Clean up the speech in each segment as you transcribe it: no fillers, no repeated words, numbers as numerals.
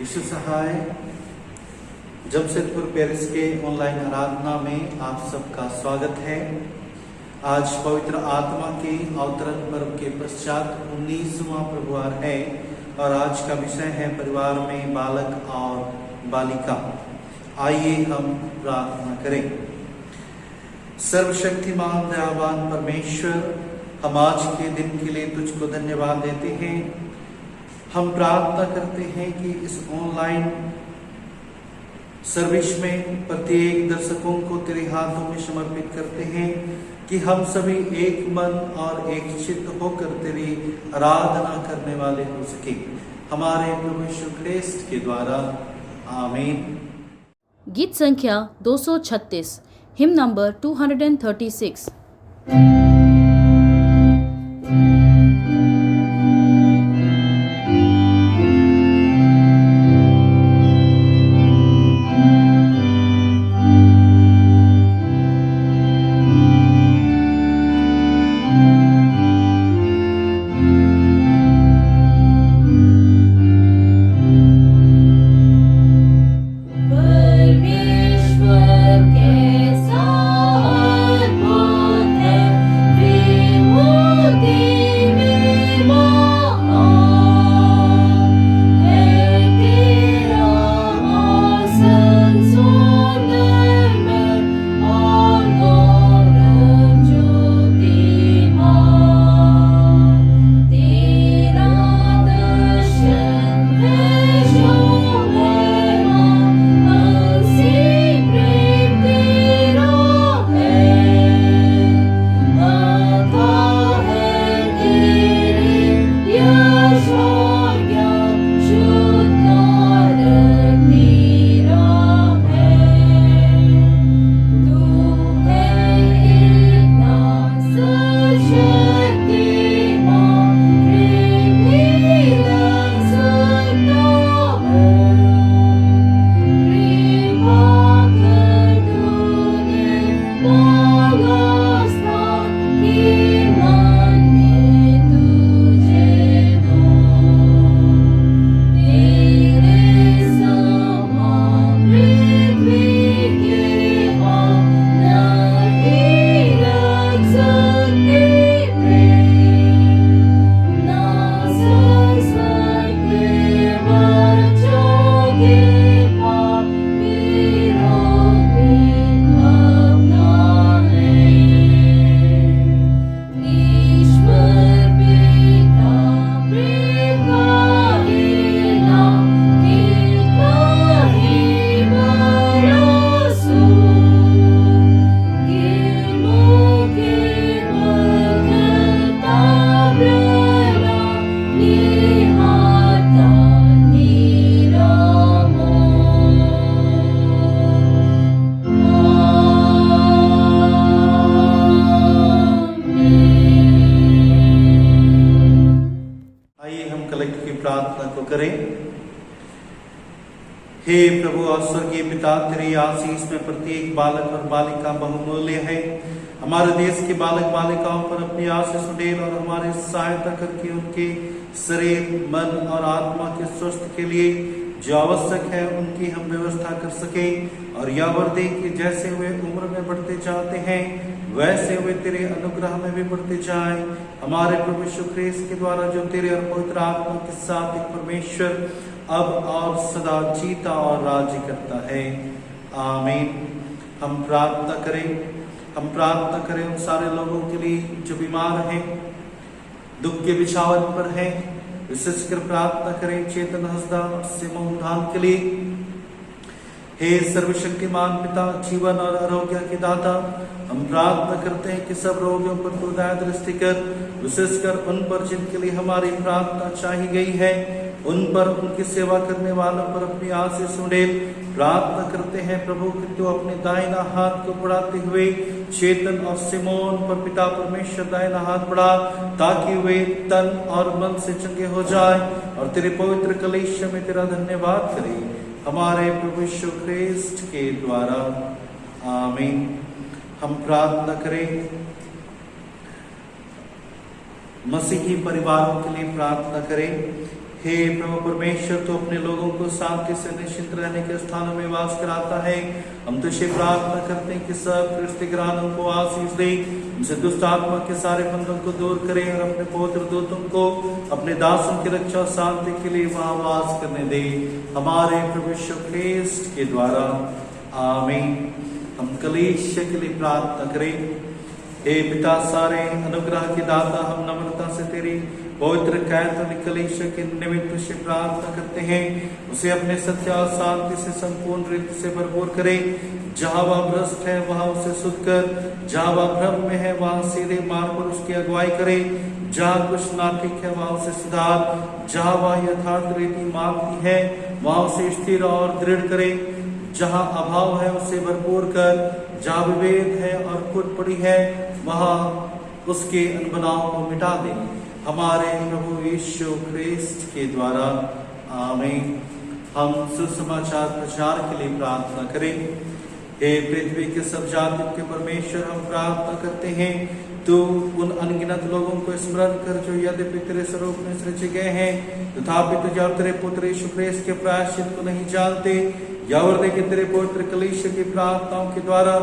यीशु सहाय Jamshedpur Paris के online आराधना में आप सबका स्वागत है। आज पवित्र आत्मा के अवतरण पर्व के पश्चात 19वां प्रभुवार है और आज का विषय है परिवार में बालक और बालिका। आइए हम प्रार्थना करें। सर्वशक्तिमान दयावान परमेश्वर, हम आज के दिन के लिए तुझको धन्यवाद देते हैं। हम प्रार्थना करते हैं कि इस ऑनलाइन सर्विस में प्रत्येक दर्शकों को तेरे हाथों में समर्पित करते हैं कि हम सभी एक मन और एक चित्त होकर तेरी आराधना करने वाले हो सके, हमारे प्रभु यीशु ख्रिस्त के द्वारा। आमीन। गीत संख्या 236, हिम नंबर 236। हे प्रभु और स्वर्गीय पिता, तेरी आशीष में प्रत्येक बालक और बालिका बहुमूल्य है। हमारे देश के बालक बालिकाओं पर अपनी आशीष उड़ेल और हमारी सहायता करके उनके शरीर, मन और आत्मा के स्वस्थ के लिए जो आवश्यक है उनकी हम व्यवस्था कर सके और यह वर्दे कि जैसे वे उम्र में बढ़ते जाते हैं वैसे वे तेरे अनुग्रह में भी बढ़ते जाएं। हमारे प्रभु यीशु ख्रिस्त के द्वारा जो तेरे और पवित्र आत्मा के साथ एक परमेश्वर अब और सदा जीता और राज्य करता है। आमीन। हम प्रार्थना करें उन सारे लोगों के लिए जो बीमार हैं, दुख के बिछावन पर हैं। विशेषकर प्रार्थना करें चेतन हंसदा सिमोन धाम के लिए। हे सर्वशक्तिमान पिता, जीवन और आरोग्य के दाता, हम प्रार्थना करते हैं कि सब रोगियों पर तू दया दृष्टि कर, विशेषकर उन पर जिनके लिए हमारी प्रार्थना चाही गई है, उन पर, उनकी सेवा करने वालों पर अपनी आशीष उड़ेल। प्रार्थना करते हैं प्रभु कि तू अपने दाहिना हाथ को बढ़ाते हुए चेतन और सिमोन पर पिता परमेश्वर दाहिना हाथ बढ़ा, ताकि वे तन और मन से चंगे हो जाए और तेरे पवित्र कलीसिया में तेरा धन्यवाद करें, हमारे प्रभु यीशु ख्रिस्त के द्वारा। आमीन। हम प्रार्थना करें मसीही परिवारों के लिए। प्रार्थना करें हे प्रभु परमेश्वर, तो अपने लोगों को शांति से निश्चिंत रहने के स्थानों में वास कराता है। हम तुझसे प्रार्थना करते हैं कि सब क्रिस्तियानों को आशीष दे, उनसे दुष्ट आत्मा के सारे बंधन को दूर करे और अपने पवित्र दूतों को अपने दासों की रक्षा शांति के लिए वहां वास करने दे, हमारे प्रभु यीशु ख्रीस्त के द्वारा। आमीन। हम कलीसिया के लिए प्रार्थना करें। हे पिता सारे अनुग्रह के दाता, हम नम्रता से तेरी पवित्र कैथोलिक कलीसिया के निमित्त से प्रार्थना करते हैं, उसे अपने सत्य और शांति से संपूर्ण रीति से भरपूर करे। जहाँ वह भ्रष्ट है वहाँ उसे शुद्ध कर, जहाँ वह भ्रम में है वहाँ सीधे मार्ग पर उसकी अगुवाई करे, जहाँ कुछ नाटिक है वहाँ उसे सुधार, जहाँ वह यथार्थ रीति मांगती है वहाँ उसे स्थिर और दृढ़ करे, जहाँ अभाव है उसे भरपूर कर, जहाँ विभेद है और फूट पड़ी है वहाँ उसके अनबनाव को मिटा दे, हमारे प्रभु यीशु ख्रीस्त के द्वारा। आमीन। हम सुसमाचार प्रचार के लिए प्रार्थना करें। हे पृथ्वी के सब जातियों के परमेश्वर, हम प्रार्थना करते हैं तू उन अनगिनत लोगों को स्मरण कर जो यद्यपि तेरे स्वरूप में सृजे गए हैं तथापि तुझे और तेरे पुत्र यीशु ख्रीस्त के प्रायश्चित को नहीं जानते। यावर दे कि तेरे पवित्र कलीसिया की प्रार्थनाओं के द्वारा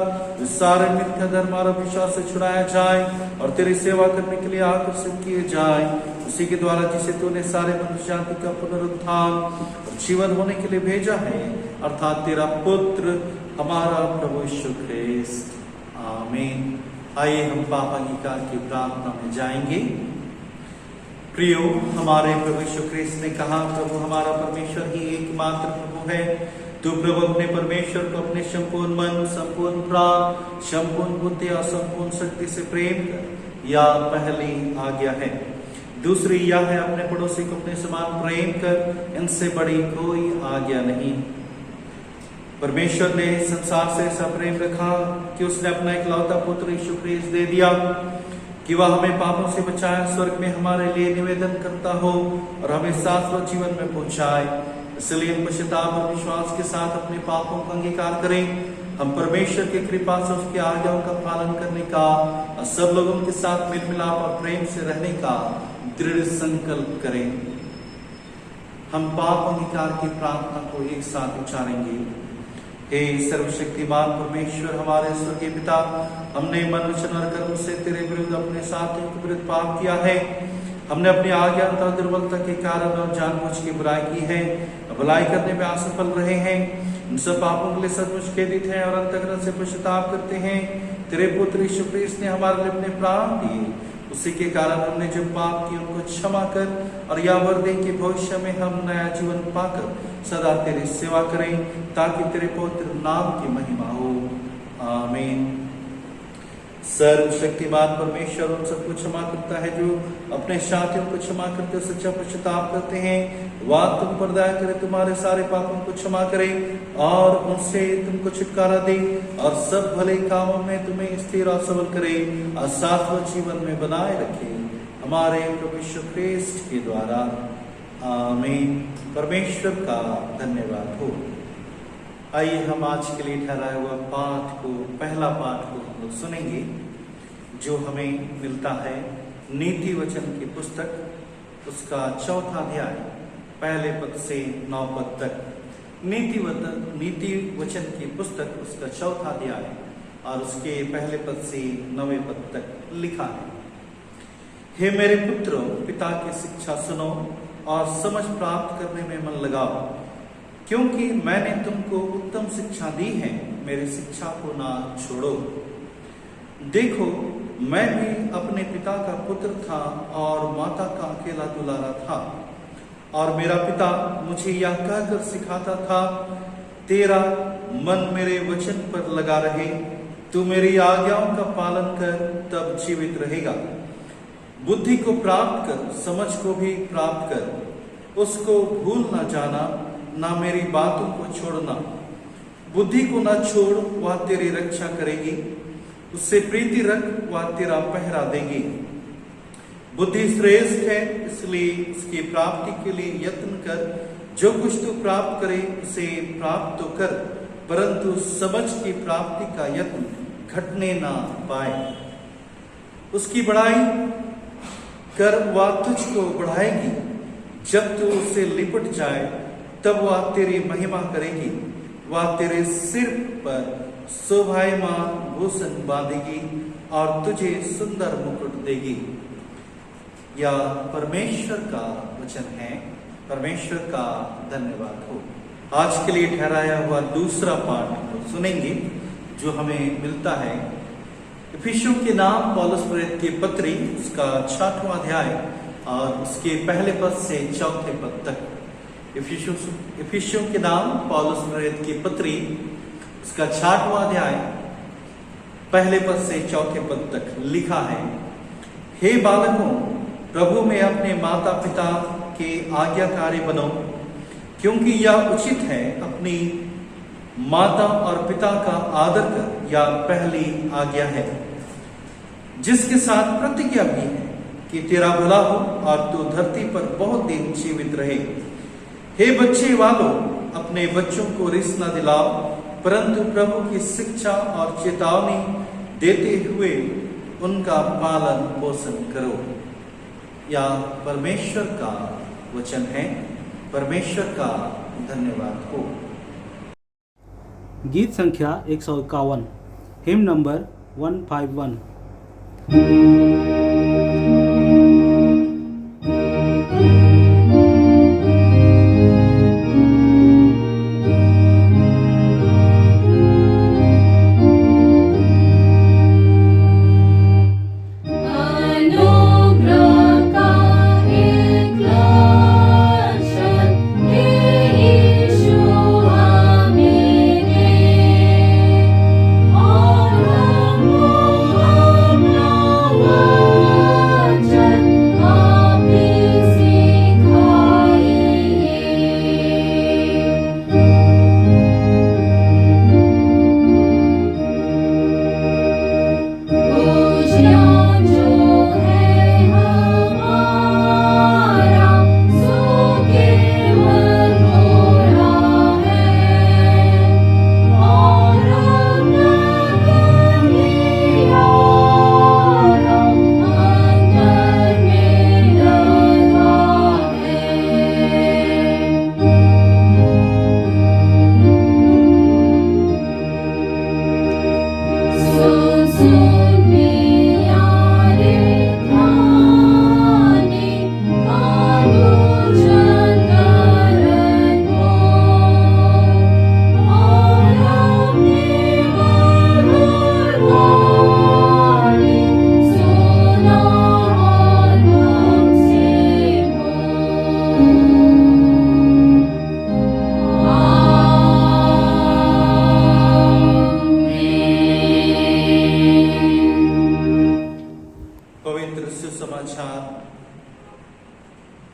सारे मिथ्या धर्म और विश्वास से छुड़ाया जाए और तेरी सेवा करने के लिए आकर्षित किए जाए, उसी के द्वारा जिसे तूने सारे मनुष्य जाति का पुनरुत्थान और जीवन होने के लिए भेजा है, अर्थात तेरा पुत्र हमारा प्रभु यीशु ख्रीस्त। आमीन। आइए हम पाप अंगीकार की प्रार्थना में जाएंगे। प्रियो, हमारे प्रभु यीशु ख्रीस्त ने कहा, प्रभु हमारा परमेश्वर ही एकमात्र प्रभु है। तू प्रभु अपने परमेश्वर को अपने संपूर्ण मन, संपूर्ण प्राण, संपूर्ण बुद्धि और संपूर्ण शक्ति से प्रेम कर, यह पहली आज्ञा है। दूसरी यह है, अपने पड़ोसी को अपने समान प्रेम कर, इनसे बड़ी कोई आज्ञा नहीं। परमेश्वर ने संसार से ऐसा प्रेम रखा कि उसने अपना इकलौता पुत्र यीशु ख्रीस्त दे दिया कि वह हमें पापों से बचाए, स्वर्ग में हमारे लिए निवेदन करता हो और हमें शाश्वत जीवन में पहुंचाए। इसलिए हम पश्चाताप और विश्वास के साथ अपने पापों का अंगीकार करें। हम परमेश्वर की कृपा से उसकी आज्ञाओं का पालन करने का और सब लोगों के साथ मिल मिलाप और प्रेम से रहने का दृढ़ संकल्प करें। हम पाप अंगीकार की प्रार्थना को एक साथ उच्चारेंगे। हे सर्वशक्तिमान परमेश्वर, हमारे स्वर्गीय पिता, हमने मन, वचन और कर्म से तेरे विरुद्ध अपने साथियों के विरुद्ध पाप किया है। हमने अपनी अज्ञानता और दुर्बलता के कारण और जानबूझ के बुराई की है, भलाई करने में असफल रहे हैं। इन सब पापों के लिए सचमुच खेदित हैं और अंतःकरण से पश्चाताप करते हैं। तेरे पुत्र यीशु ख्रीस्त ने हमारे लिए अपने प्राण दिए, उसी के कारण हमने जो पाप किए उनको क्षमा कर और यह वर दे कि भविष्य में हम नया जीवन पाकर सदा तेरी सेवा करें, ताकि तेरे पवित्र नाम की महिमा हो। आमीन। सर्वशक्तिमान परमेश्वर उन सबको क्षमा करता है जो अपने साथियों को क्षमा करते सच्चा पश्चाताप करते हैं। वह तुम पर दया करे, तुम्हारे सारे पापों को क्षमा करे और उनसे तुमको छुटकारा दे और सब भले कामों में तुम्हें स्थिर और सबल करे और शाश्वत जीवन में बनाए रखे, हमारे प्रभु यीशु ख्रीस्त के द्वारा। आमीन। परमेश्वर का धन्यवाद हो। आइए हम आज के लिए ठहराया हुआ पाठ को, पहला पाठ को हम लोग सुनेंगे, जो हमें मिलता है नीति वचन की पुस्तक, उसका 4था अध्याय, पहले पद से 9 पद तक। नीति वचन की पुस्तक, उसका 4था अध्याय और उसके पहले पद से 9वें पद तक लिखा है। हे मेरे पुत्रों, पिता की शिक्षा सुनो और समझ प्राप्त करने में मन लगाओ, क्योंकि मैंने तुमको उत्तम शिक्षा दी है। मेरी शिक्षा को ना छोड़ो। देखो, मैं भी अपने पिता का पुत्र था और माता का अकेला दुलारा था, और मेरा पिता मुझे यह कहकर सिखाता था, तेरा मन मेरे वचन पर लगा रहे, तू मेरी आज्ञाओं का पालन कर, तब जीवित रहेगा। बुद्धि को प्राप्त कर, समझ को भी प्राप्त कर, उसको भूल न जाना, ना मेरी बातों को छोड़ना। बुद्धि को न छोड़, वह तेरी रक्षा करेगी, उससे प्रीति रख, वह तेरा पहरा देगी। बुद्धि श्रेष्ठ है, इसलिए उसकी प्राप्ति के लिए यत्न कर। जो कुछ तू प्राप्त करे उसे प्राप्त तो कर, परंतु समझ की प्राप्ति का यत्न घटने ना पाए। उसकी बढ़ाई कर, वह तुझको बढ़ाएगी। जब तू उससे लिपट जाए तब वह तेरी महिमा करेगी। वह तेरे सिर पर शोभायमान भूषण बांधेगी और तुझे सुंदर मुकुट देगी। यह परमेश्वर का वचन है। परमेश्वर का धन्यवाद हो। आज के लिए ठहराया हुआ दूसरा पाठ सुनेंगे जो हमें मिलता है इफिसियों के नाम पौलुस प्रेरित की पत्री, उसका 6वां अध्याय और उसके पहले पद से 4 पद तक। इफिसियों के नाम पौलुस प्रेरित की पत्री, उसका 6वां अध्याय पहले पद से 4 पद तक लिखा है। हे बालकों, प्रभु में अपने माता पिता के आज्ञाकारी बनो, क्योंकि यह उचित है अपनी माता और पिता का आदर कर। यह पहली आज्ञा है जिसके साथ प्रतिज्ञा भी है कि तेरा भला हो और तू धरती पर बहुत दिन जीवित रहे। हे बच्चे वालों, अपने बच्चों को रिस न दिलाओ, परंतु प्रभु की शिक्षा और चेतावनी देते हुए उनका पालन पोषण करो। या परमेश्वर का वचन है। परमेश्वर का धन्यवाद हो। गीत संख्या 151, हिम नंबर 151।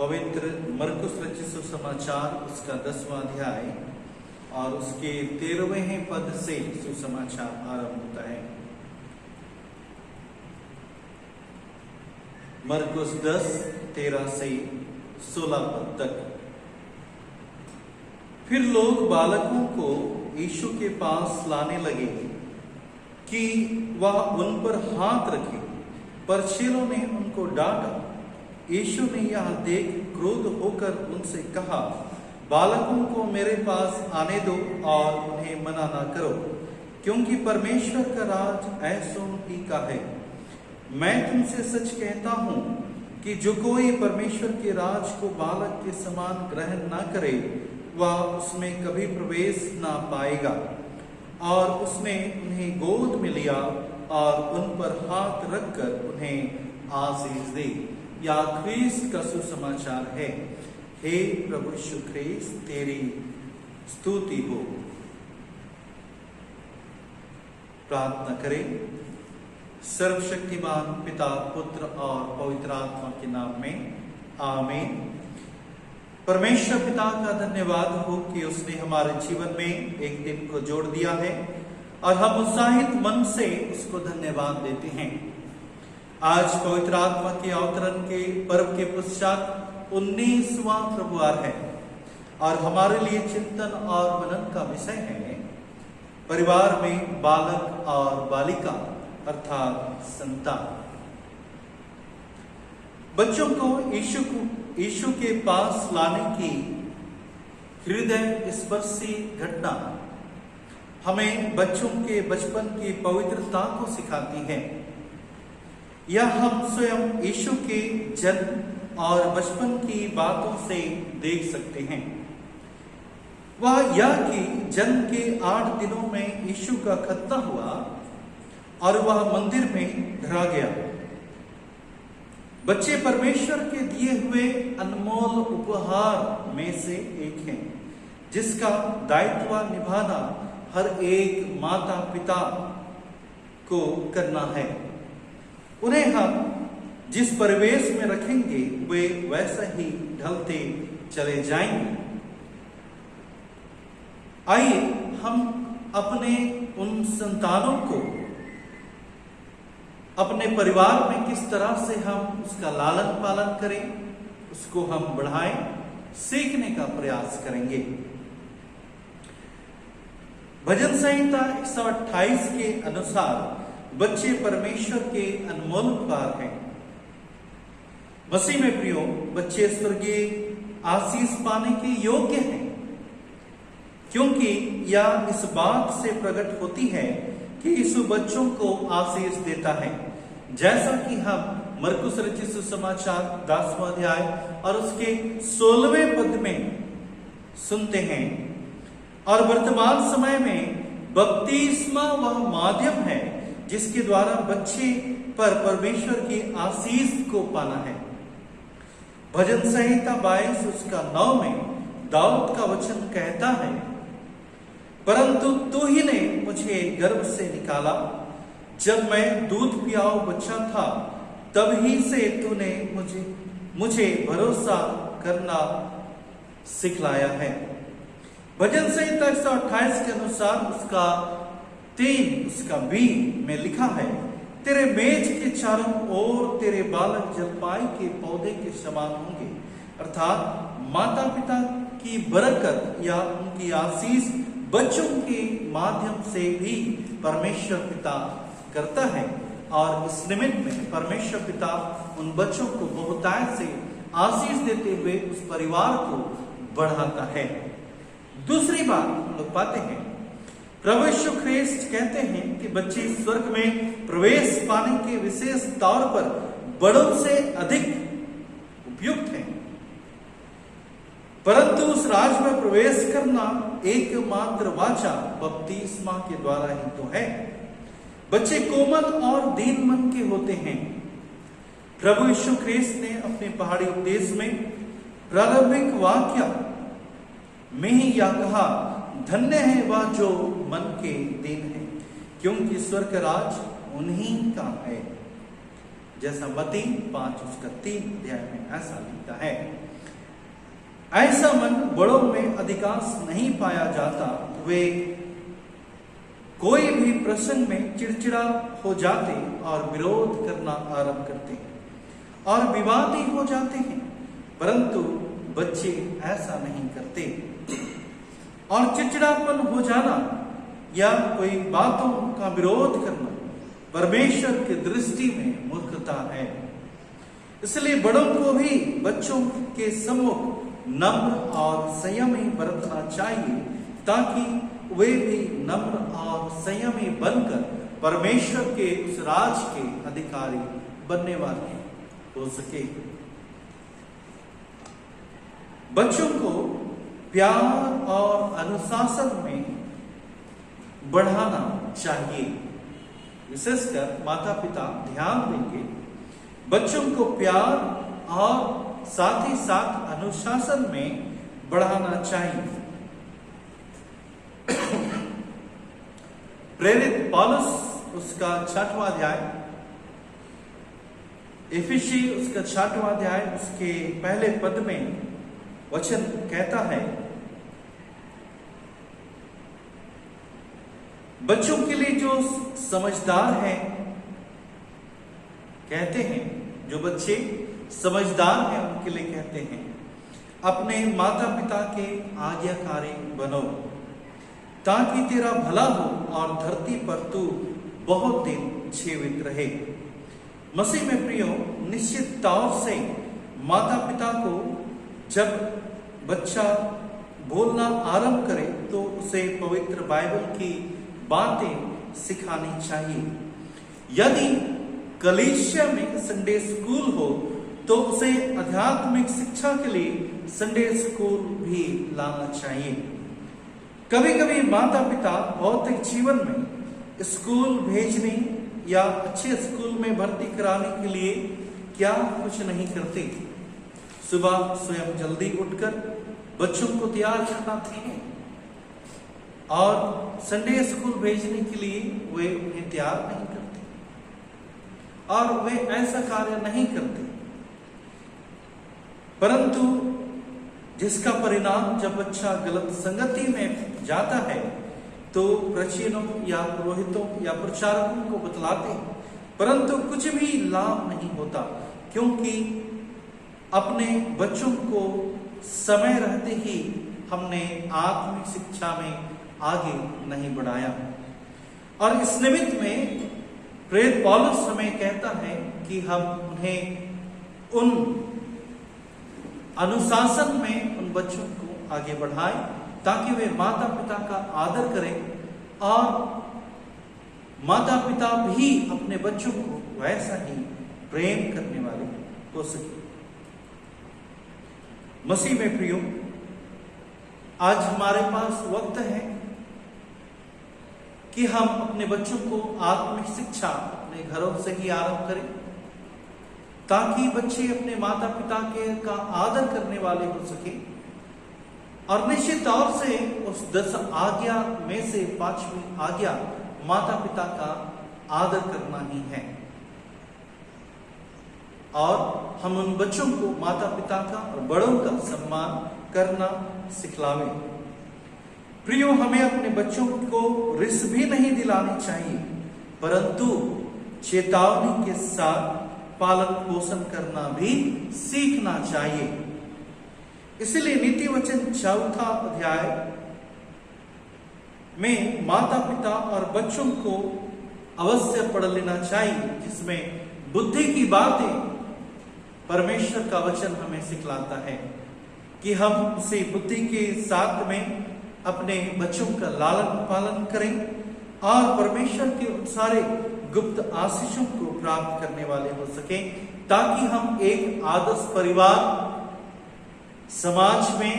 पवित्र मरकुस रचित सुसमाचार, उसका 10वां अध्याय और उसके 13वें पद से सुसमाचार आरंभ होता है। मरकुस 10:13 से 16 पद तक। फिर लोग बालकों को यीशु के पास लाने लगे कि वह उन पर हाथ रखे, पर चेलों ने उनको डांटा। यीशु ने यह देख क्रोध होकर उनसे कहा, बालकों को मेरे पास आने दो और उन्हें मना न करो, क्योंकि परमेश्वर का राज ऐसों ही का है। मैं तुमसे सच कहता हूं कि जो कोई परमेश्वर के राज को बालक के समान ग्रहण न करे, वह उसमें कभी प्रवेश ना पाएगा। और उसने उन्हें गोद में लिया और उन पर हाथ रखकर उन्हें आशीष दी। या ख्रीस्त का सुसमाचार है। हे प्रभु यीशु ख्रीस्त, तेरी स्तुति हो। प्रार्थना करें। सर्वशक्तिमान पिता, पुत्र और पवित्र आत्मा के नाम में आमीन। परमेश्वर पिता का धन्यवाद हो कि उसने हमारे जीवन में एक दिन को जोड़ दिया है और हम उत्साहित मन से उसको धन्यवाद देते हैं। आज पवित्र आत्मा के अवतरण के पर्व के पश्चात 19वां प्रभुवार है और हमारे लिए चिंतन और मनन का विषय है परिवार में बालक और बालिका अर्थात संतान। बच्चों को यीशु यीशु के पास लाने की हृदय स्पर्शी घटना हमें बच्चों के बचपन की पवित्रता को सिखाती है। यह हम स्वयं यीशु के जन्म और बचपन की बातों से देख सकते हैं। वह यह कि जन्म के 8 दिनों में यीशु का खतना हुआ और वह मंदिर में धरा गया। बच्चे परमेश्वर के दिए हुए अनमोल उपहार में से एक हैं, जिसका दायित्व निभाना हर एक माता पिता को करना है। उन्हें हम जिस परिवेश में रखेंगे वे वैसा ही ढलते चले जाएंगे। आइए हम अपने उन संतानों को अपने परिवार में किस तरह से हम उसका लालन पालन करें, उसको हम बढ़ाएं, सीखने का प्रयास करेंगे। भजन संहिता 128 के अनुसार बच्चे परमेश्वर के अनमोल उपहार हैं। मसीह में प्रियो, बच्चे स्वर्गीय आशीष पाने के योग्य हैं, क्योंकि यह इस बात से प्रकट होती है कि यीशु बच्चों को आशीष देता है, जैसा कि हम मरकुस रचित सुसमाचार 10वां अध्याय और उसके 16वें पद में सुनते हैं। और वर्तमान समय में बपतिस्मा वह माध्यम है जिसके द्वारा बच्चे पर परमेश्वर की आशीष को पाना है। भजन संहिता 22 उसका 9 में दाऊद का वचन कहता है, परंतु तू ही ने मुझे गर्भ से निकाला, जब मैं दूध पियाऊ बच्चा था तब ही से तूने मुझे भरोसा करना सिखलाया है। भजन संहिता 128 के अनुसार उसका 3 उसका बी में लिखा है, तेरे मेज के चारों ओर तेरे बालक जलपाई के पौधे के समान होंगे। अर्थात माता पिता की बरकत या उनकी आशीष बच्चों के माध्यम से भी परमेश्वर पिता करता है, और इस निमित्त में परमेश्वर पिता उन बच्चों को बहुतायत से आशीष देते हुए उस परिवार को बढ़ाता है। दूसरी बात हम लोग पाते हैं, प्रभु यीशु ख्रिस्त कहते हैं कि बच्चे स्वर्ग में प्रवेश पाने के विशेष तौर पर बड़ों से अधिक उपयुक्त हैं, परंतु उस राज में प्रवेश करना एकमात्र वाचा बपतिस्मा के द्वारा ही तो है। बच्चे कोमल और दीन मन के होते हैं। प्रभु यीशु ख्रिस्त ने अपने पहाड़ी उपदेश में प्रारंभिक वाक्य में ही यह कहा, धन्य है वह जो मन के दीन है, क्योंकि स्वर्ग राज उन्हीं का है। जैसा मत्ती 5 उसका 3 अध्याय में ऐसा लिखता है। ऐसा मन बड़ों में अधिकांश नहीं पाया जाता। वे कोई भी प्रसंग में चिड़चिड़ा हो जाते और विरोध करना आरंभ करते हैं और विवादी हो जाते हैं, परंतु बच्चे ऐसा नहीं करते। और चिड़चिड़ापन हो जाना या कोई बातों का विरोध करना परमेश्वर की दृष्टि में मूर्खता है। इसलिए बड़ों को भी बच्चों के सम्मुख नम्र और संयमी बरतना चाहिए, ताकि वे भी नम्र और संयमी बनकर परमेश्वर के उस राज के अधिकारी बनने वाले हो सके। बच्चों को प्यार और अनुशासन में बढ़ाना चाहिए। विशेषकर माता पिता ध्यान देंगे, बच्चों को प्यार और साथ ही साथ अनुशासन में बढ़ाना चाहिए। प्रेरित पौलुस उसका 6वां अध्याय, इफिसी उसका 6वां अध्याय उसके पहले पद में वचन कहता है, बच्चों के लिए जो समझदार हैं, कहते हैं जो बच्चे समझदार हैं उनके लिए कहते हैं, अपने माता पिता के आज्ञाकारी बनो, ताकि तेरा भला हो और धरती पर तू बहुत दिन जीवित रहे। मसीह में प्रियो, निश्चित तौर से माता पिता को जब बच्चा बोलना आरंभ करे तो उसे पवित्र बाइबल की बातें सिखानी चाहिए। यदि कलीसिया में संडे स्कूल हो तो उसे आध्यात्मिक शिक्षा के लिए संडे स्कूल भी लाना चाहिए। कभी कभी माता पिता भौतिक जीवन में स्कूल भेजने या अच्छे स्कूल में भर्ती कराने के लिए क्या कुछ नहीं करते। सुबह स्वयं जल्दी उठकर बच्चों को तैयार कराते हैं और संडे स्कूल भेजने के लिए वे उन्हें तैयार नहीं करते और वे ऐसा कार्य नहीं करते, परंतु जिसका परिणाम जब बच्चा गलत संगति में जाता है तो प्रचीनों या पुरोहितों या प्रचारकों को बतलाते हैं, परंतु कुछ भी लाभ नहीं होता, क्योंकि अपने बच्चों को समय रहते ही हमने आत्मिक शिक्षा में आगे नहीं बढ़ाया। और इस निमित्त में प्रेरित पौलुस हमें कहता है कि हम उन्हें उन अनुशासन में उन बच्चों को आगे बढ़ाएं ताकि वे माता पिता का आदर करें और माता पिता भी अपने बच्चों को वैसा ही प्रेम करने वाले हो सके। मसीह में प्रियो, आज हमारे पास वक्त है कि हम अपने बच्चों को आत्मिक शिक्षा अपने घरों से ही आरंभ करें ताकि बच्चे अपने माता पिता के का आदर करने वाले हो सके। और निश्चित तौर से उस 10 आज्ञा में से 5वीं आज्ञा माता पिता का आदर करना ही है और हम उन बच्चों को माता पिता का और बड़ों का सम्मान करना सिखलावे। प्रियो, हमें अपने बच्चों को रिस भी नहीं दिलानी चाहिए, परंतु चेतावनी के साथ पालन पोषण करना भी सीखना चाहिए। इसलिए नीति वचन 4 अध्याय में माता पिता और बच्चों को अवश्य पढ़ लेना चाहिए, जिसमें बुद्धि की बातें परमेश्वर का वचन हमें सिखलाता है कि हम उसे बुद्धि के साथ में अपने बच्चों का लालन पालन करें और परमेश्वर के उन सारे गुप्त आशीषों को प्राप्त करने वाले हो सकें, ताकि हम एक आदर्श परिवार समाज में,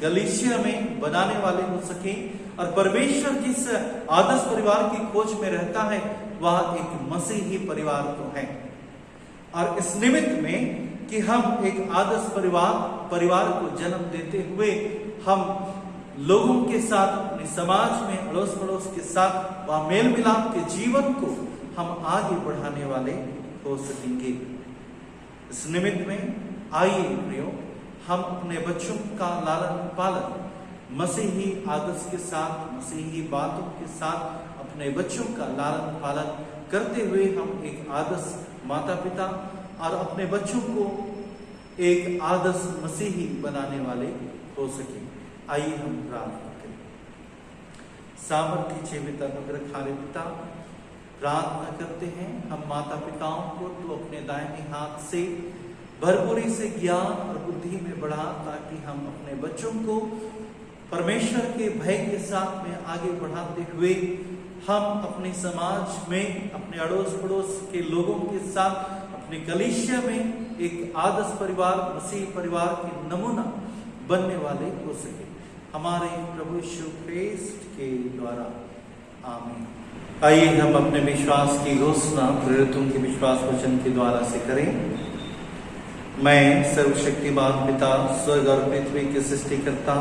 कलीसिया में बनाने वाले हो सकें। और परमेश्वर जिस आदर्श परिवार की खोज में रहता है वह एक मसीही परिवार तो है। और इस निमित्त में कि हम एक आदर्श परिवार को जन्म देते हुए हम लोगों के साथ, अपने समाज में, अड़ोस पड़ोस के साथ वह मेल मिलाप के जीवन को हम आगे बढ़ाने वाले हो सकेंगे। इस निमित्त में आइए प्रियो, हम अपने बच्चों का लालन पालन मसीही आदर्श के साथ, मसीही बातों के साथ अपने बच्चों का लालन पालन करते हुए हम एक आदर्श माता पिता और अपने बच्चों को एक आदर्श मसीही बनाने वाले हो सके। आइए हम प्रार्थना करें। सामर्थ्य पिता, अनुग्रहकारी पिता, प्रार्थना करते हैं हम माता पिताओं को तो अपने दाहिने हाथ से भरपूरी से ज्ञान और बुद्धि में बढ़ा, ताकि हम अपने बच्चों को परमेश्वर के भय के साथ में आगे बढ़ाते हुए हम अपने समाज में, अपने अड़ोस पड़ोस के लोगों के साथ, अपने कलीसिया में एक आदर्श परिवार, मसीह परिवार के नमूना बनने वाले हो सके। हमारे प्रभु यीशु ख्रीस्त के द्वारा, आमीन। आइए हम अपने विश्वास की घोषणा प्रेरितों के विश्वास वचन के द्वारा से करें। मैं सर्वशक्तिमान पिता, स्वर्ग और पृथ्वी के सृष्टिकर्ता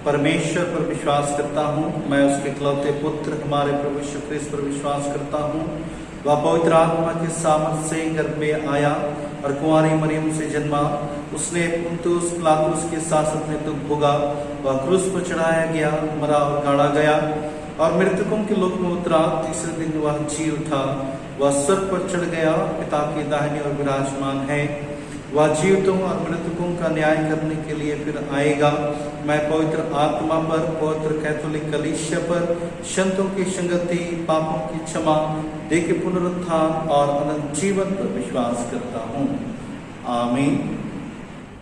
परमेश्वर पर विश्वास करता हूँ। मैं उसके इकलौते पुत्र हमारे प्रभु यीशु ख्रीस्त पर विश्वास करता हूँ। वह पवित्र आत्मा के सामर्थ से गर्भ में आया और कुंवारी मरियम से जन्मा। उसने पुंतुस पिलातुस के शासन में दुख भोगा। वह क्रूस पर चढ़ाया गया, मरा और गाड़ा गया और मृतकों के लोक में उतरा। तीसरे दिन वह जी उठा। वह स्वर्ग पर चढ़ गया, पिता के दाहिने और विराजमान है। वह जीवितों और मृतकों का न्याय करने के लिए फिर आएगा। मैं पवित्र आत्मा पर, पवित्र कैथोलिक कलीसिया पर, संतों की संगति, पापों की क्षमा, देह के पुनरुत्थान और अनंत जीवन पर विश्वास करता हूँ। आमीन।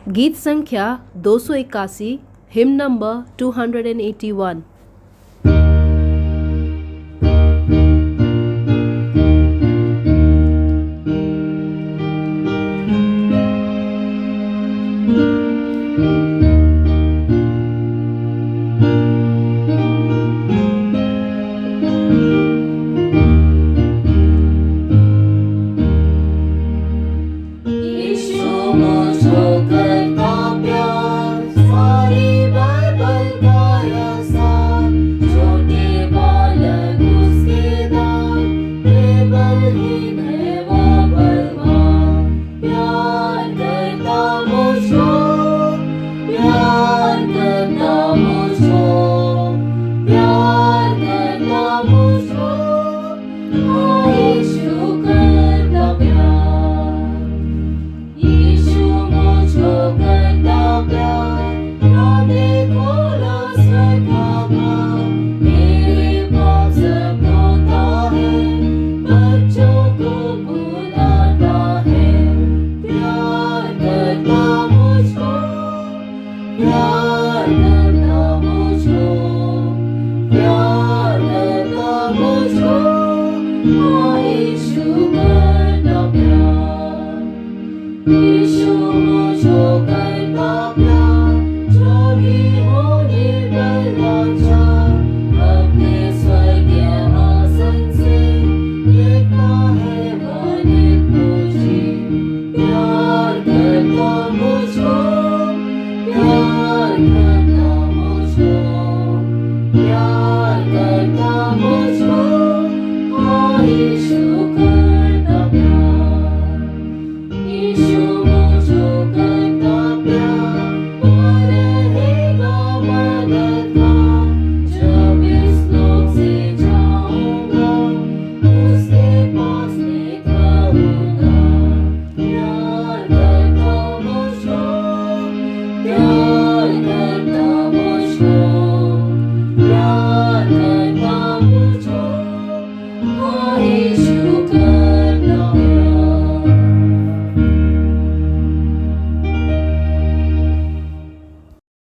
गीत संख्या 281, हिम नंबर 281।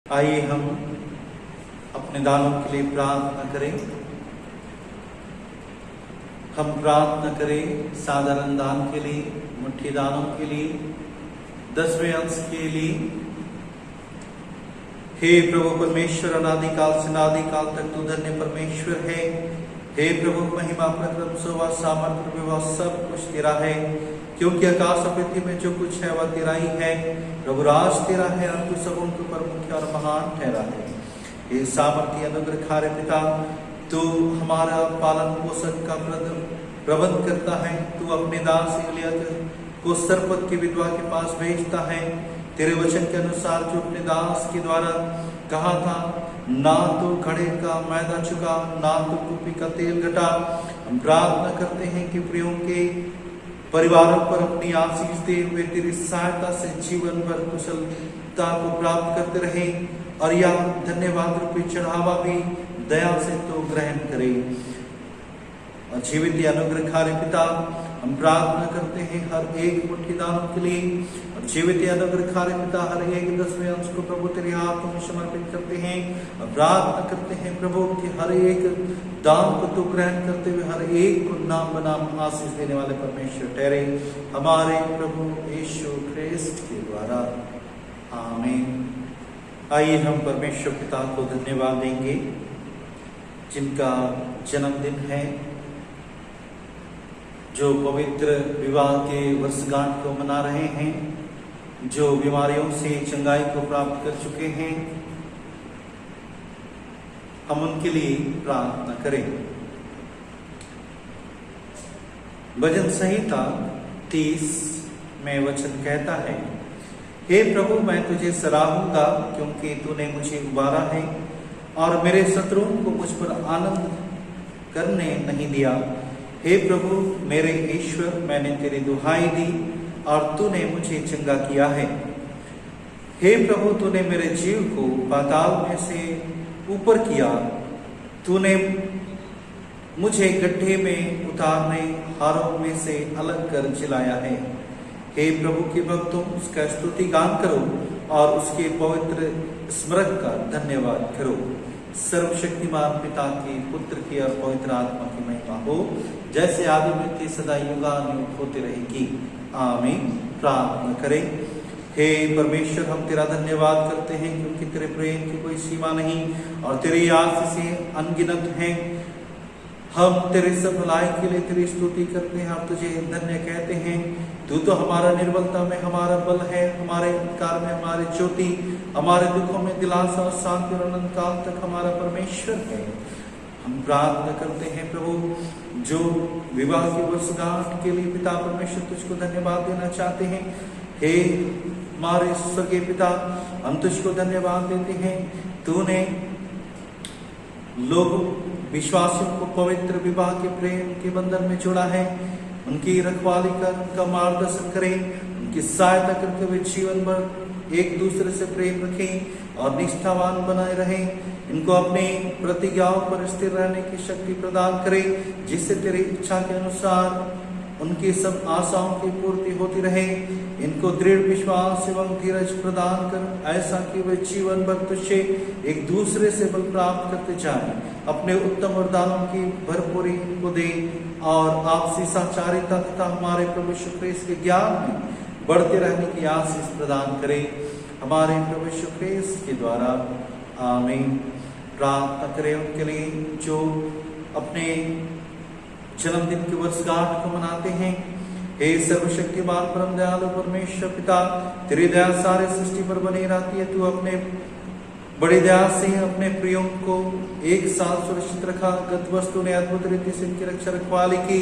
आइए हम अपने दानों के लिए प्रार्थना करें। हम प्रार्थना करें साधारण दान के लिए, मुट्ठी दानों के लिए, 10वें अंश के लिए। हे प्रभु परमेश्वर, अनादिकाल से अनादिकाल तक तू धन्य परमेश्वर है। हे प्रभु, महिमा प्रक्रम सोवा सामर्थ्य विवाह सब कुछ तेरा है, क्योंकि आकाश और पृथ्वी में जो कुछ है वह तेरा ही है। प्रभु राज तेरा है और तू सब उनके ऊपर मुख्य और महान ठहरा है। हे सामर्थ्य अनुग्रहकारी पिता, तू हमारा पालन पोषण का प्रबंध करता है। तू अपने दास इलियत को सरपत की विधवा के पास भेजता है। तेरे वचन के अनुसार जो अपने दास के द्वारा कहा था, ना तो घड़े का मैदा चुका, ना तो कुपी का तेल घटा। हम प्रार्थना करते हैं कि प्रियों के परिवारों पर अपनी आशीष दे हुए तेरी सहायता से जीवन भर कुशलता को प्राप्त करते रहे, और यह धन्यवाद रूपी चढ़ावा भी दया से तो ग्रहण करे। और जीवित अनुग्रहकारी पिता, हम प्रार्थना करते हैं हर एक मुट्ठी दानों के लिए। और जीवित अनुग्रहकारी पिता, हर एक 10वें अंश को प्रभु तेरे हाथों में समर्पित करते हैं। और प्रार्थना करते हैं प्रभु कि हर एक दान को तो ग्रहण करते हुए हर एक को नाम बनाम आशीष देने वाले परमेश्वर ठहरे, हमारे प्रभु यीशु ख्रिस्त के द्वारा। आमीन। आइए हम परमेश्वर पिता को धन्यवाद देंगे जिनका जन्मदिन है, जो पवित्र विवाह के वर्षगांठ को मना रहे हैं, जो बीमारियों से चंगाई को प्राप्त कर चुके हैं। हम उनके लिए प्रार्थना करें। भजन संहिता 30 में वचन कहता है, हे प्रभु, मैं तुझे सराहूंगा क्योंकि तूने मुझे उबारा है और मेरे शत्रुओं को मुझ पर आनंद करने नहीं दिया। हे प्रभु मेरे ईश्वर, मैंने तेरी दुहाई दी और तूने मुझे चंगा किया है। हे प्रभु, तूने मेरे जीव को पाताल में से ऊपर किया। तूने मुझे गड्ढे में उतारने हारों में से अलग कर जिलाया है। हे प्रभु के भक्तों, उसका स्तुति गान करो और उसके पवित्र स्मरण का धन्यवाद करो। सर्वशक्तिमान पिता की, पुत्र की और पवित्र आत्मा की महिमा हो, जैसे आदि में थी सदा युगानुयुग होती रहेगी। आमीन। प्रार्थना करें। हे परमेश्वर, हम तेरा धन्यवाद करते हैं क्योंकि तेरे प्रेम की कोई सीमा नहीं और तेरी आशीषें अनगिनत हैं। हम तेरे सब भलाई के लिए तेरी स्तुति करते हैं, हम तुझे धन्य कहते हैं। तू तो हमारा निर्बलता में हमारा बल है, हमारे अंधकार में हमारी ज्योति, हमारे दुखों में दिलासा और शांति और अनंत काल तक हमारा परमेश्वर है। हम प्रार्थना करते हैं प्रभु, जो विवाह की वर्षगांठ के लिए पिता परमेश्वर तुझको धन्यवाद देना चाहते हैं। हे हमारे स्वर्गीय पिता, हम तुझको धन्यवाद देते हैं। तूने लोग विश्वासियों को पवित्र विवाह के प्रेम के बंधन में जोड़ा है। उनकी रखवाली कर, उनका मार्गदर्शन करें, उनकी सहायता करके वे जीवन भर एक दूसरे से प्रेम रखें और निष्ठावान बनाए रहें। इनको अपने प्रतिज्ञाओं पर स्थिर रहने की शक्ति प्रदान करें, जिससे तेरी इच्छा के अनुसार उनकी सब आशाओं की पूर्ति होती रहे। इनको दृढ़ विश्वास एवं धीरज प्रदान कर, ऐसा कि वे जीवन भर तुझसे एक दूसरे से बल प्राप्त करते जाएं। अपने उत्तम वरदानों की भरपूरी को दे और आपसी सहचारिता तथा हमारे प्रभु यीशु ख्रीस्त के ज्ञान में बढ़ते रहने की आशीष प्रदान करें, हमारे प्रभु यीशु ख्रीस्त के द्वारा। आमीन। प्रार्थना करें उनके लिए जो अपने जन्मदिन की वर्षगांठ को मनाते हैं। हे सर्वशक्तिमान परम दयालु परमेश्वर पिता, तेरी दया सारे सृष्टि पर बनी रहती है। तू अपने बड़ी दया से अपने प्रियों को एक साल सुरक्षित रखा। गत वर्ष तूने अद्भुत रीति से इनकी रक्षा रखवाली की।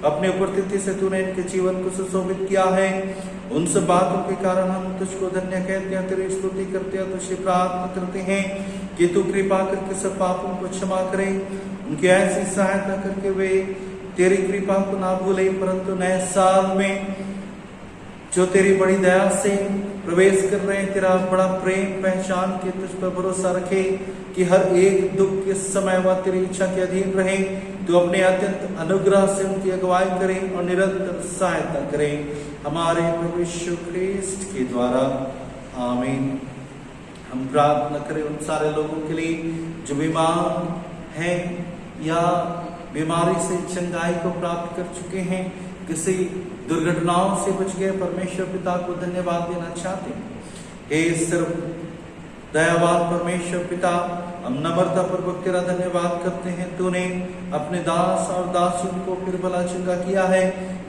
अपने उपस्थिति से तूने इनके जीवन को सुशोभित किया है। उन सब बातों के कारण हम तुझको धन्य कहते हैं, तेरी स्तुति करते हैं, तुझसे प्रार्थना करते हैं कि तू कृपा करके सब पापों को क्षमा करे। उनकी ऐसी सहायता करके वे तेरी कृपा को ना भूले, परंतु नए साल में जो तेरी बड़ी दया से प्रवेश कर रहे हैं, तेरा बड़ा प्रेम पहचान के तुझ पर भरोसा रखे कि हर एक दुख के समय वह तेरी इच्छा के अधीन रहे। तू अपने अत्यंत अनुग्रह से उनकी अगुवाई करें और निरंतर सहायता करें, हमारे प्रभु यीशु ख्रीस्त के द्वारा। आमीन। हम प्रार्थना करें उन सारे लोगों के लिए जो बीमार हैं या बीमारी से चंगाई को प्राप्त कर चुके हैं, किसी दुर्घटनाओं से बच गए। परमेश्वर पिता को धन्यवाद देना चाहते हैं। हे सर्व दयावान परमेश्वर पिता, हम नम्रता पूर्वक तेरा धन्यवाद करते हैं। तूने अपने दास और दासियों को फिर भला चंगा किया है,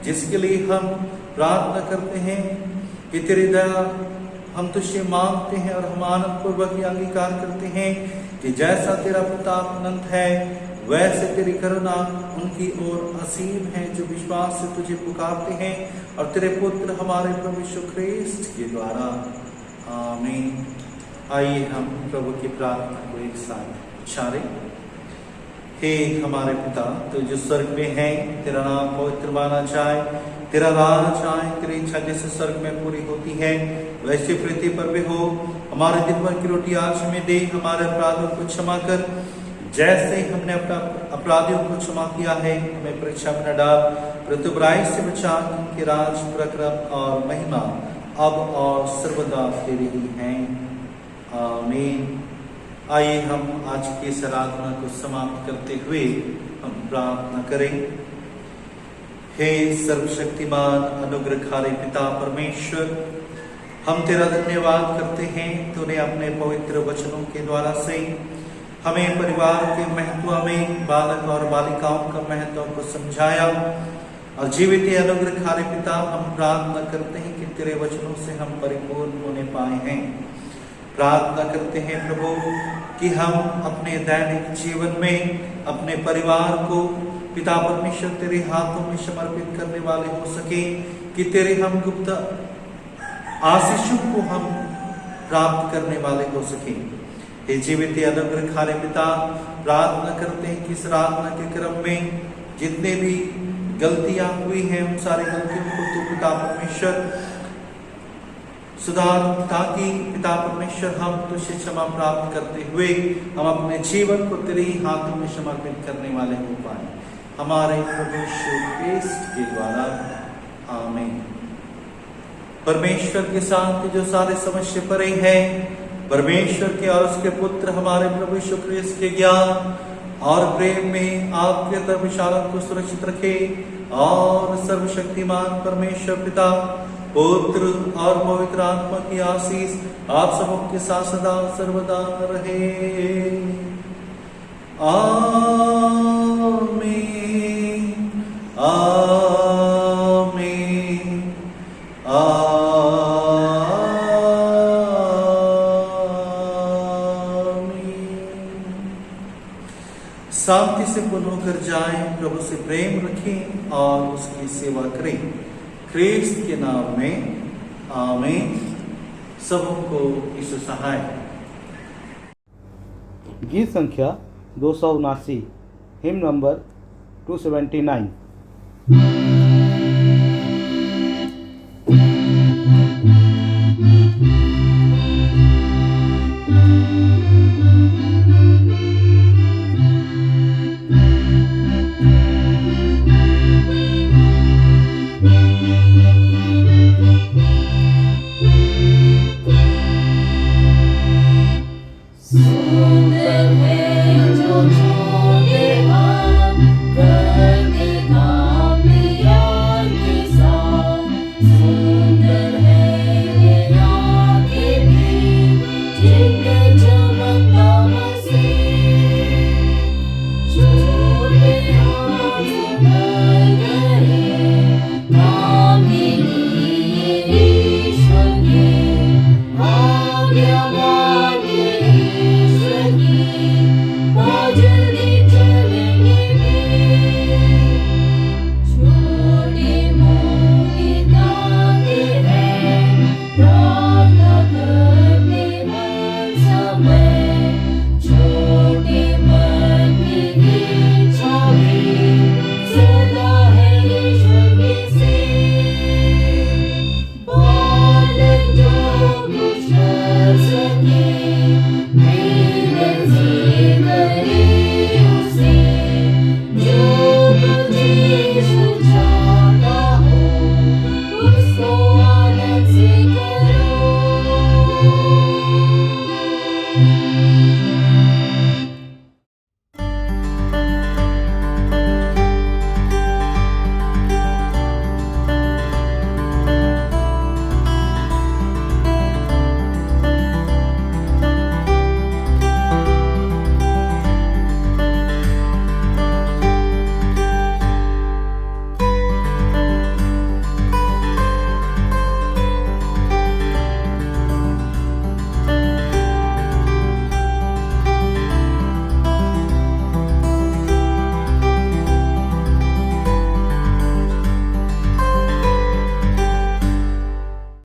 जिसके लिए हम प्रार्थना करते हैं कि तेरी दया हम तुझसे मांगते हैं और हम आनंद पूर्वक ही अंगीकार करते हैं कि जैसा तेरा प्रताप अनंत है, वैसे तेरी करुणा उनकी ओर असीम है जो विश्वास से तुझे पुकारते हैं और तेरे पुत्र हमारे प्रभु यीशु ख्रीस्त के द्वारा। आमीन। आइए हम प्रभु की प्रार्थना को एक साथ उच्चारें। हे हमारे पिता, तू जो स्वर्ग में है, तेरा नाम पवित्र माना जाए, तेरा राज आए, तेरी इच्छा जैसे स्वर्ग में पूरी होती है वैसे पृथ्वी पर भी हो। हमारे दिन भर की रोटी आज हमें दे, हमारे अपराधों को क्षमा कर जैसे हमने अपना अपराधियों को क्षमा किया है। हमें परीक्षा में न डाल, परंतु बुराई से बचा, क्योंकि राज, प्रताप और महिमा अब और सर्वदा तेरी ही है। आमीन। आइए हम आज की इस आराधना को समाप्त करते हुए हम प्रार्थना करें। हे सर्वशक्तिमान अनुग्रहकारी पिता परमेश्वर, हम तेरा धन्यवाद करते हैं। तूने अपने पवित्र वचनों के द्वारा से हमें परिवार के महत्व में, बालक और बालिकाओं का महत्व को समझाया। और जीवित अनुग्रहकारी पिता, हम प्रार्थना करते हैं कि तेरे वचनों से हम परिपूर्ण होने पाए हैं। प्रार्थना करते हैं प्रभु कि हम अपने दैनिक जीवन में अपने परिवार को पिता परमेश्वर तेरे हाथों में समर्पित करने वाले हो सके, कि तेरे हम गुप्त आशीषों को हम प्राप्त करने वाले हो सके। हे जीवित अनुग्रहकारी पिता, प्रार्थना करते हैं कि इस आराधना के क्रम में जितने भी गलतियां हुई हैं, उन सारी गलतियों को तू पिता परमेश्वर सुधार, ताकि पिता परमेश्वर हम तुझसे क्षमा प्राप्त करते हुए हम अपने जीवन को तेरे ही हाथों में समर्पित करने वाले हो पाए, हमारे प्रभु यीशु ख्रीस्त के द्वारा। आमीन। परमेश्वर की शांति जो सारे समझ से परे है, परमेश्वर के और उसके पुत्र हमारे प्रभु यीशु ख्रिस्त के ज्ञान और प्रेम में आपके तरफ इशारों को सुरक्षित रखे और सर्वशक्तिमान परमेश्वर पिता, पुत्र और पवित्र आत्मा की आशीष आप सबों के साथ सदा सर्वदा रहे। आमीन आमीन शांति से पूर्ण होकर जाएं, प्रभु से प्रेम रखें और उसकी सेवा करें। ख्रिस्त के नाम में आमीन। सबको यीशु सहाय। गीत संख्या 279, हिम नंबर 279। छोटे